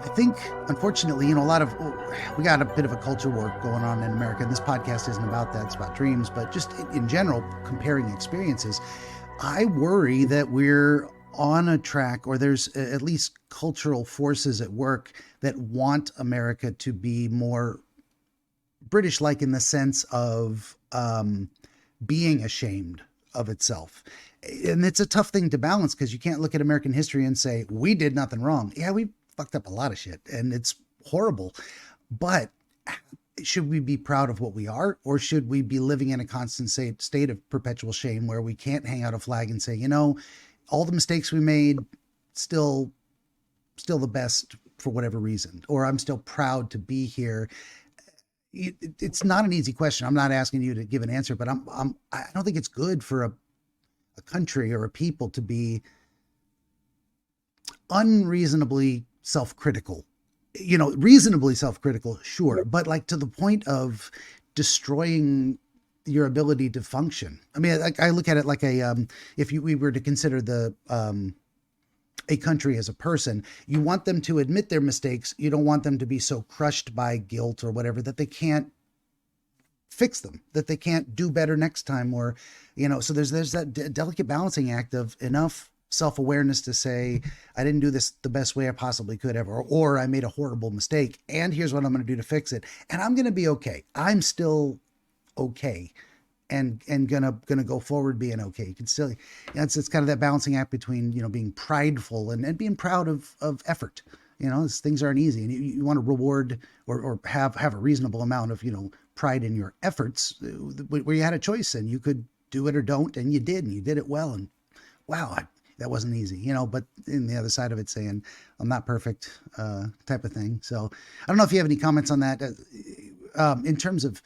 I think, unfortunately, we got a bit of a culture war going on in America, and this podcast isn't about that. It's about dreams, but just in general, comparing experiences. I worry that we're on a track, or there's at least cultural forces at work that want America to be more British like, in the sense of being ashamed of itself. And it's a tough thing to balance because you can't look at American history and say, we did nothing wrong. Yeah, we fucked up a lot of shit and it's horrible. But should we be proud of what we are, or should we be living in a constant state of perpetual shame where we can't hang out a flag and say, all the mistakes we made, still the best for whatever reason, or I'm still proud to be here. It's not an easy question. I'm not asking you to give an answer, but I don't think it's good for a country or a people to be unreasonably self-critical. Reasonably self-critical, sure, but like to the point of destroying your ability to function. I mean, I look at it like if we were to consider a country as a person, you want them to admit their mistakes. You don't want them to be so crushed by guilt or whatever that they can't fix them, that they can't do better next time, or, so there's that delicate balancing act of enough self-awareness to say, I didn't do this the best way I possibly could ever, or I made a horrible mistake, and here's what I'm going to do to fix it. And I'm going to be okay. I'm still okay. And gonna go forward being okay. You can still, it's kind of that balancing act between, being prideful and being proud of effort. Things aren't easy, and you want to reward or have a reasonable amount of, pride in your efforts, where you had a choice and you could do it or don't, and you did it well. And wow, that wasn't easy, but in the other side of it, saying I'm not perfect, type of thing. So I don't know if you have any comments on that, in terms of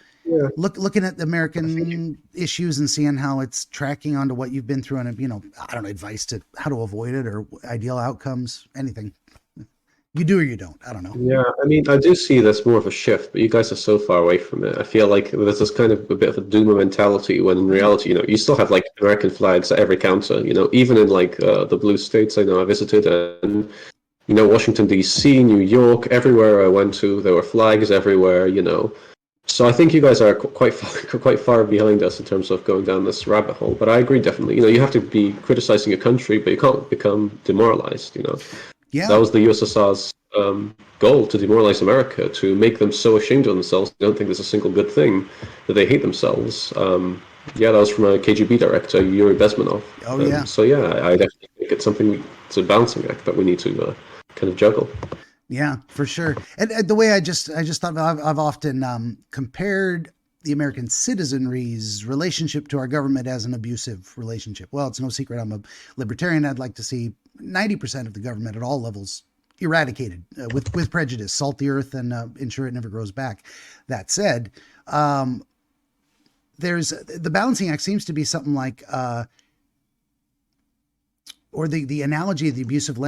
looking at the American issues and seeing how it's tracking onto what you've been through, and, I don't know, advice to how to avoid it or ideal outcomes, anything. You do or you don't. I don't know. Yeah, I mean, I do see this more of a shift, but you guys are so far away from it. I feel like there's this kind of a bit of a doomer mentality when in reality, you still have like American flags at every counter, even in like the blue states I visited, and, Washington, D.C., New York, everywhere I went to, there were flags everywhere. So I think you guys are quite far behind us in terms of going down this rabbit hole. But I agree, definitely. You have to be criticizing your country, but you can't become demoralized. Yeah. That was the USSR's goal, to demoralize America, to make them so ashamed of themselves they don't think there's a single good thing, that they hate themselves. That was from a KGB director, Yuri Bezmenov. Oh, yeah. So yeah, I definitely think it's a balancing act that we need to kind of juggle. Yeah, for sure. And the way I just thought, I've often compared the American citizenry's relationship to our government as an abusive relationship. Well, it's no secret I'm a libertarian. I'd like to see 90% of the government at all levels eradicated, with prejudice, salt the earth, and ensure it never grows back. That said, there's the balancing act seems to be something like, or the analogy of the abusive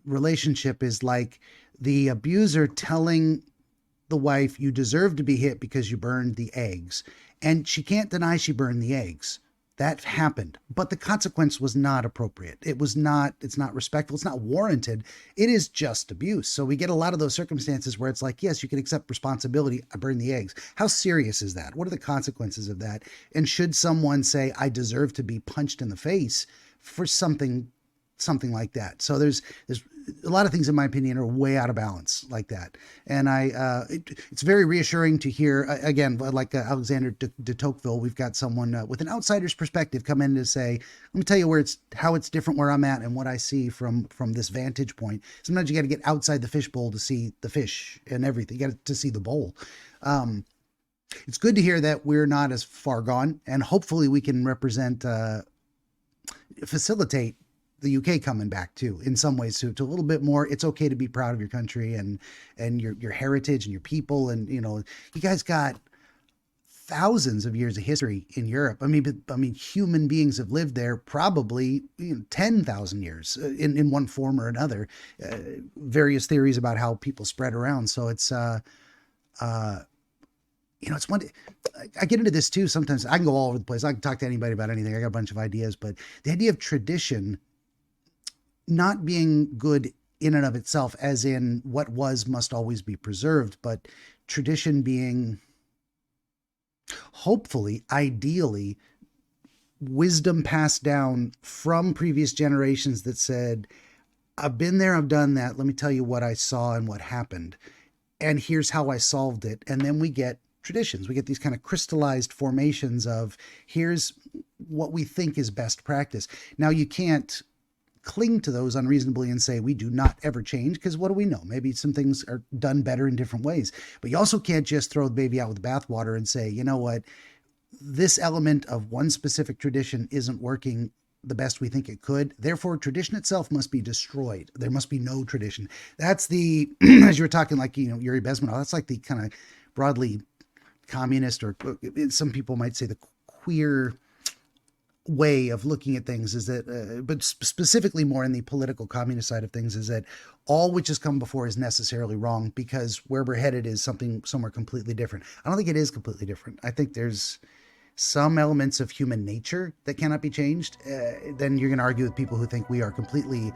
relationship is like the abuser telling the wife, you deserve to be hit because you burned the eggs. And she can't deny she burned the eggs. That happened, but the consequence was not appropriate. It's not respectful. It's not warranted. It is just abuse. So we get a lot of those circumstances where it's like, yes, you can accept responsibility. I burned the eggs. How serious is that? What are the consequences of that? And should someone say, I deserve to be punched in the face for something like that? So there's a lot of things, in my opinion, are way out of balance like that. And it's very reassuring to hear, again, like Alexander de Tocqueville, we've got someone with an outsider's perspective come in to say, let me tell you how it's different where I'm at and what I see from this vantage point. Sometimes you got to get outside the fishbowl to see the fish and everything. You got to see the bowl. It's good to hear that we're not as far gone, and hopefully we can facilitate the UK coming back too, in some ways, to a little bit more. It's okay to be proud of your country and your heritage and your people. And, you guys got thousands of years of history in Europe. I mean, human beings have lived there probably 10,000 years in one form or another. Various theories about how people spread around. So it's, it's one. I get into this too. Sometimes I can go all over the place. I can talk to anybody about anything. I got a bunch of ideas, but the idea of tradition not being good in and of itself, as in what was must always be preserved, but tradition being, hopefully, ideally, wisdom passed down from previous generations that said, I've been there, I've done that. Let me tell you what I saw and what happened. And here's how I solved it. And then we get traditions. We get these kind of crystallized formations of here's what we think is best practice. Now, you can't cling to those unreasonably and say we do not ever change, because what do we know? Maybe some things are done better in different ways. But you also can't just throw the baby out with the bathwater and say, you know what, this element of one specific tradition isn't working the best we think it could. Therefore, tradition itself must be destroyed. There must be no tradition. That's the, as you were talking, like, Yuri Bezmenov, that's like the kind of broadly communist, or some people might say the queer way of looking at things, is that, but specifically more in the political communist side of things, is that all which has come before is necessarily wrong, because where we're headed is somewhere completely different. I don't think it is completely different. I think there's some elements of human nature that cannot be changed. Then you're going to argue with people who think we are completely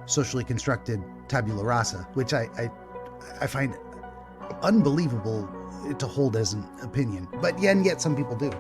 socially constructed tabula rasa, which I find unbelievable to hold as an opinion. But yet some people do.